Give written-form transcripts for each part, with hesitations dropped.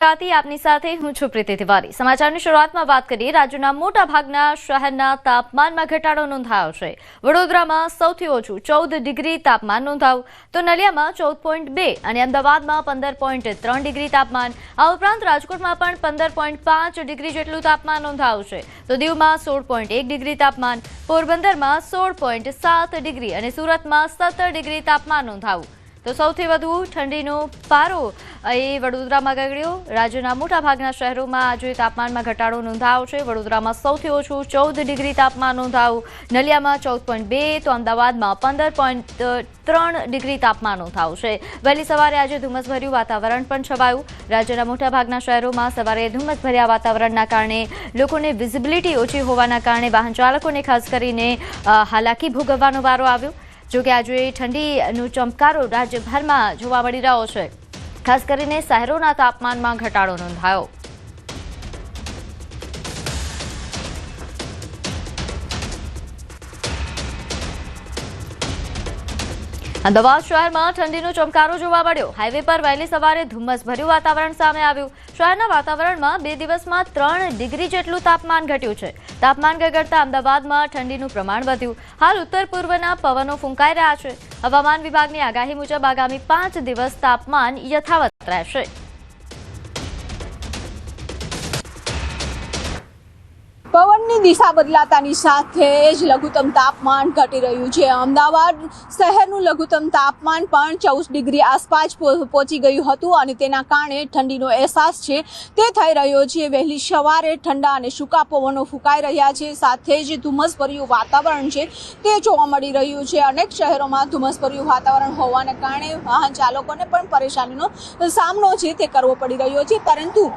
આપની સાથે હું છું પ્રીતિ તિવારી। સમાચારની શરૂઆતમાં વાત કરીએ। રાજ્યના મોટા ભાગના શહેરના તાપમાનમાં ઘટાડો નોંધાયો છે। વડોદરામાં સૌથી ઓછું 14 ડિગ્રી તાપમાન નોંધાયું, તો નલિયામાં 14.2 અને અમદાવાદમાં 15.3 ડિગ્રી તાપમાન। આ ઉપરાંત રાજકોટમાં પણ 15.5 ડિગ્રી જેટલું તાપમાન નોંધાયું છે, તો દીવમાં 16.1 ડિગ્રી તાપમાન, પોરબંદરમાં 16.7 ડિગ્રી અને સુરતમાં 17 ડિગ્રી તાપમાન નોંધાયું। તો સૌથી વધુ ઠંડીનો પારો એ વડોદરામાં ગગડ્યો। રાજ્યના મોટા ભાગના શહેરોમાં આજે તાપમાનમાં ઘટાડો નોંધાયો છે। વડોદરામાં સૌથી ઓછું 14 ડિગ્રી તાપમાન નોંધાયું, નલિયામાં 14.2 તો અમદાવાદમાં 15.3 ડિગ્રી તાપમાન નોંધાયું છે। વહેલી સવારે આજે ધુમ્મસભર્યું વાતાવરણ પણ છવાયું। રાજ્યના મોટા ભાગના શહેરોમાં સવારે ધુમ્મસભર્યા વાતાવરણના કારણે લોકોને વિઝિબિલિટી ઓછી હોવાના કારણે વાહન ચાલકોને ખાસ કરીને હાલાકી ભોગવવાનો વારો આવ્યો। જો કે આજે ઠંડીનો ચમકારો રાજ્યભરમાં જોવા મળી રહ્યો છે। ખાસ કરીને શહેરોના તાપમાનમાં ઘટાડો નોંધાયો। અમદાવાદ શહેરમાં ઠંડીનો ચમકારો જોવા મળ્યો। હાઈવે પર વહેલી સવારે ધુમ્મસભર્યું વાતાવરણ સામે આવ્યું। શહેરના વાતાવરણમાં 2 દિવસમાં 3 ડિગ્રી જેટલું તાપમાન ઘટ્યું છે। તાપમાન ગગડતા અમદાવાદમાં ઠંડીનું પ્રમાણ વધ્યું। હાલ ઉત્તર પૂર્વના પવનો ફૂંકાઈ રહ્યા છે। હવામાન વિભાગની આગાહી મુજબ આગામી 5 દિવસ તાપમાન યથાવત રહેશે। પવનની દિશા બદલાતાની સાથે જ લઘુત્તમ તાપમાન ઘટી રહ્યું છે। અમદાવાદ શહેરનું લઘુત્તમ તાપમાન પણ 14 ડિગ્રી આસપાસ પહોંચી ગયું હતું અને તેના કારણે ઠંડીનો અહેસાસ છે તે થઈ રહ્યો છે। વહેલી સવારે ઠંડા અને સૂકા પવનો ફૂંકાઈ રહ્યા છે, સાથે જ ધુમ્મસભર્યું વાતાવરણ છે તે જોવા મળી રહ્યું છે। અનેક શહેરોમાં ધુમ્મસભર્યું વાતાવરણ હોવાને કારણે વાહન ચાલકોને પણ પરેશાનીનો સામનો છે તે કરવો પડી રહ્યો છે, પરંતુ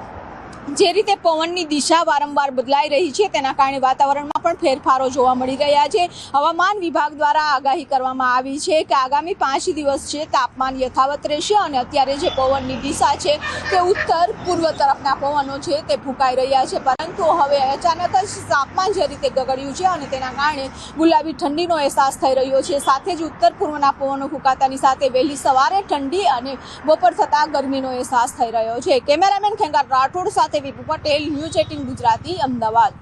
જે રીતે પવનની દિશા વારંવાર બદલાઈ રહી છે તેના કારણે વાતાવરણમાં પણ ફેરફારો જોવા મળી રહ્યા છે। હવામાન વિભાગ દ્વારા આગાહી કરવામાં આવી છે કે આગામી 5 દિવસ છે તાપમાન યથાવત રહેશે અને અત્યારે જે પવનની દિશા છે તે ઉત્તર પૂર્વ તરફના પવનો છે તે ફૂંકાઈ રહ્યા છે, પરંતુ હવે અચાનક જ તાપમાન જે રીતે ગગડ્યું છે અને તેના કારણે ગુલાબી ઠંડીનો અહેસાસ થઈ રહ્યો છે। સાથે જ ઉત્તર પૂર્વના પવનો ફૂંકાતાની સાથે વહેલી સવારે ઠંડી અને બપોર થતાં ગરમીનો અહેસાસ થઈ રહ્યો છે। કેમેરામેન ખેંગાર રાઠોડ સાથે વિપુ પટેલ, ન્યૂઝ 18 ગુજરાતી, અમદાવાદ।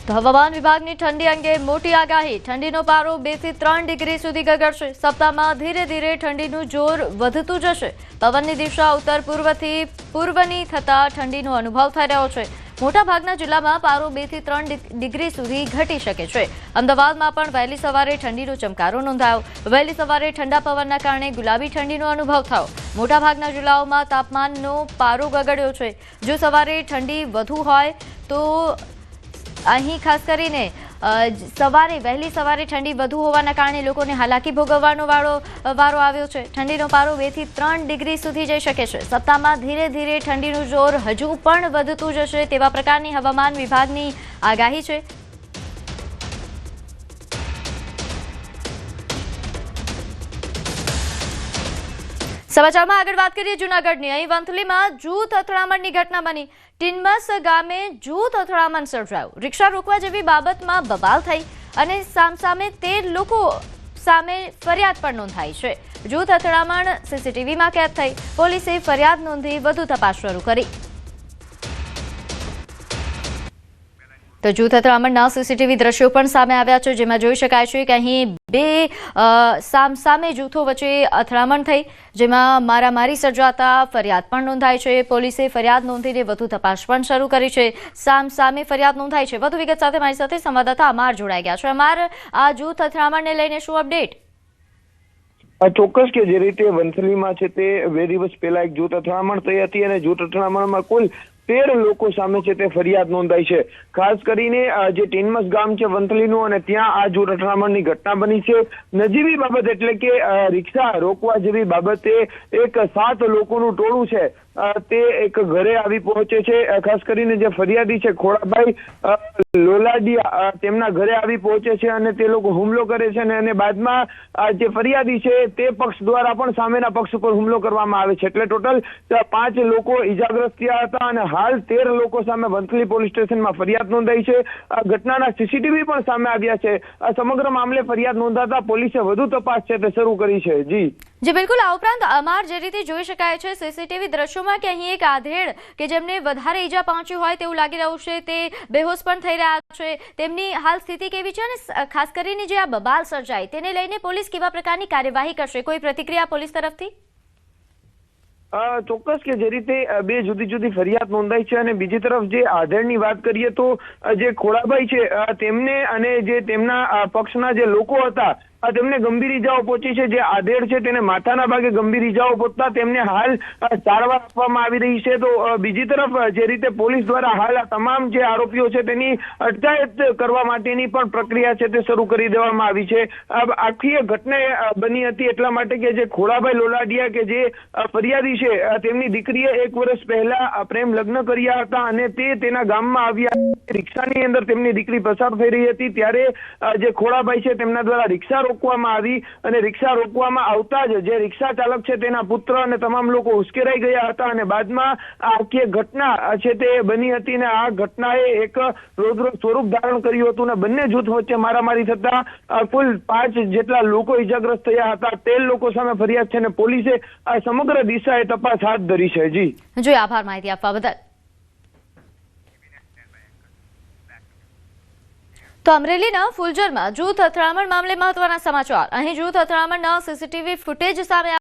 તો હવામાન વિભાગની ઠંડી અંગે મોટી આગાહી। ઠંડીનો પારો 2 થી 3 ડિગ્રી સુધી ગગડશે। સપ્તાહમાં ધીરે ધીરે ઠંડીનું જોર વધતું જશે। પવનની દિશા ઉત્તર પૂર્વથી પૂર્વની થતા ઠંડીનો અનુભવ થઈ રહ્યો છે। મોટાભાગના જિલ્લામાં પારો 2 થી 3 ડિગ્રી સુધી ઘટી શકે છે। અમદાવાદમાં પણ વહેલી સવારે ઠંડીનો ચમકારો નોંધાયો। વહેલી સવારે ઠંડા પવનના કારણે ગુલાબી ઠંડીનો અનુભવ થયો। મોટાભાગના જિલ્લાઓમાં તાપમાનનો પારો ગગડ્યો છે। જો સવારે ઠંડી વધુ હોય તો અહીં ખાસ કરીને વહેલી સવારે ઠંડી વધુ હોવાના કારણે લોકોને હાલાકી ભોગવવાનો વારો આવ્યો છે। ઠંડીનો પારો 2 થી 3 ડિગ્રી સુધી જઈ શકે છે। સપ્તાહમાં ધીરે ધીરે ઠંડીનું જોર હજુ પણ વધતું જશે તેવા પ્રકારની હવામાન વિભાગની આગાહી છે। સમાચારમાં આગળ વાત કરીએ જૂનાગઢની। અહીં વંથલીમાં જૂથ અથડામણની ઘટના બની। ટીનમસ ગામે જૂથ અથડામણ સર્જાયું। રિક્ષા રોકવા જેવી બાબતમાં બવાલ થઈ અને સામસામે 13 લોકો સામે ફરિયાદ પણ નોંધાઈ છે। જૂથ અથડામણ સીસીટીવીમાં કેદ થઈ। પોલીસે ફરિયાદ નોંધી વધુ તપાસ શરૂ કરી। તો જૂથ અથડામણના સીસીટીવી દ્રશ્યો પણ સામે આવ્યા છે, જેમાં જોઈ શકાય છે કે અહીં 2 સામસામે જૂથો વચ્ચે અથડામણ થઈ, જેમાં મારામારી સર્જાતા ફરિયાદ પણ નોંધાઈ છે। પોલીસે ફરિયાદ નોંધીને વધુ તપાસ પણ શરૂ કરી છે। સામસામે ફરિયાદ નોંધાઈ છે। વધુ વિગત સાથે મારી સાથે સંવાદદાતા અમાર જોડાઈ ગયા છે। અમાર, આ જૂથ અથડામણને લઈને શું અપડેટ? ચોક્કસ કે જે રીતે વંથલીમાં છે તે 2 દિવસ પહેલા એક જૂથ અથડામણ થઈ હતી અને જૂથ અથડામણમાં કુલ 13 લોકો સામે છે તે ફરિયાદ નોંધાઈ છે। ખાસ કરીને જે ટીનમસ ગામ છે વંથલીનું અને ત્યાં આ જૂથ અથડામણની ઘટના બની છે। નજીવી બાબત એટલે કે રિક્ષા રોકવા જેવી બાબતે એક 7 લોકોનું ટોળું છે તે એક ઘરે આવી પહોંચે છે। ખાસ કરીને જે ફરિયાદી છે ખોડાભાઈ લોલાડિયા, તેમના ઘરે આવી પહોંચે છે અને તે લોકો હુમલો કરે છે અને બાદમાં જે ફરિયાદી છે તે પક્ષ દ્વારા પણ સામેના પક્ષ ઉપર હુમલો કરવામાં આવે છે। એટલે ટોટલ 5 લોકો ઈજાગ્રસ્ત થયા હતા અને હાલ 13 લોકો સામે વંથલી પોલીસ સ્ટેશનમાં ફરિયાદ નોંધાઈ છે। આ ઘટનાના સીસીટીવી પણ સામે આવ્યા છે। આ સમગ્ર મામલે ફરિયાદ નોંધાતા પોલીસે વધુ તપાસ છે તે શરૂ કરી છે। જી। જે બિલકુલ આ ઉપરાંત અમાર જે રીતે જોઈ શકાય છે સીસીટીવી દ્રશ્યોમાં કે અહીં એક આધેડ કે જેમને વધારે ઈજા પહોંચી હોય તેવું લાગી રહ્યું છે, તે બેહોશ પણ થઈ રહ્યા છે, તેમની હાલ સ્થિતિ કેવી છે અને ખાસ કરીને જે આ બબાલ સર્જાઈ તેને લઈને પોલીસ કેવા પ્રકારની કાર્યવાહી કરશે, કોઈ પ્રતિક્રિયા પોલીસ તરફથી? ચોક્કસ કે જે રીતે બે જુદી જુદી ફરિયાદ નોંધાઈ છે અને બીજી તરફ જે આધેડની વાત કરીએ તો જે ખોડાભાઈ છે તેમને અને જે તેમના પક્ષના જે લોકો હતા તેમને ગંભીર ઈજાઓ પહોંચી છે. જે આધેડ છે તેને માથાના ભાગે ગંભીર ઈજાઓ પહોંચતા તેમને હાલ સારવાર આપવામાં આવી રહી છે. તો બીજી તરફ જે રીતે પોલીસ દ્વારા હાલ આ તમામ જે આરોપીઓ છે તેની અટકાયત કરવા માટેની પણ પ્રક્રિયા છે તે શરૂ કરી દેવામાં આવી છે. આખી ઘટના બની હતી એટલા માટે કે જે ખોડાભાઈ લોલાડિયા કે જે ફરિયાદી છે તેમની દીકરીએ 1 વર્ષ પહેલા પ્રેમ લગ્ન કર્યા હતા અને તે તેના ગામમાં આવ્યા. રિક્ષાની અંદર તેમની દીકરી પસાર થઈ રહી હતી ત્યારે જે ખોડાભાઈ છે તેમના દ્વારા રિક્ષા રોકવામાં આવી અને રિક્ષા રોકવામાં આવતા જ જે રિક્ષા ચાલક છે તેના પુત્ર અને તમામ લોકો ઉશ્કેરાઈ ગયા હતા અને બાદમાં આખી ઘટના છે તે બની હતી અને આ ઘટનાએ એક રૌદ્ર સ્વરૂપ ધારણ કર્યું હતું અને બંને જૂથ વચ્ચે મારામારી થતા કુલ 5 જેટલા લોકો ઈજાગ્રસ્ત થયા હતા. 13 લોકો સામે ફરિયાદ છે અને પોલીસે આ સમગ્ર દિશાએ તપાસ હાથ ધરી છે. જી આભાર માહિતી આપવા બદલ. તો અમરેલીના ફુલજરમાં જૂથ અથડામણ મામલે મહત્વના સમાચાર. અહીં જૂથ અથડામણના સીસીટીવી ફૂટેજ સામે